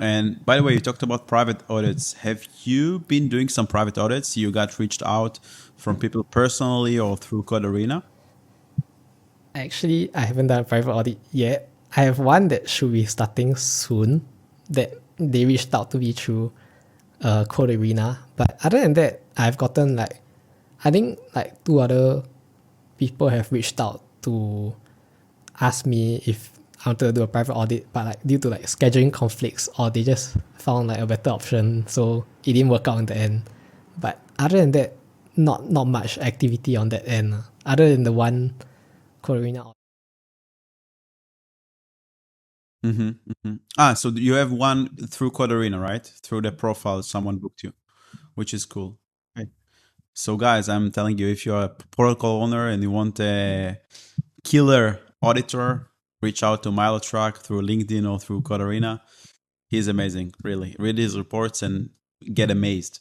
And by the way, you talked about private audits. Have you been doing some private audits? You got reached out from people personally or through Code4Rena? Actually, I haven't done a private audit yet. I have one that should be starting soon that they reached out to me through Code4Rena. But other than that, I've gotten like, I think like two other people have reached out to ask me if I wanted to do a private audit, but like due to like scheduling conflicts or they just found like a better option, so it didn't work out in the end. But other than that, not much activity on that end. Other than the one Code4Rena. So you have one through Code4Rena, right? Through the profile, someone booked you, which is cool. Okay. So guys, I'm telling you, if you're a protocol owner and you want a killer auditor, reach out to MiloTruck through LinkedIn or through Code4Rena. He's amazing, really. Read his reports and get amazed.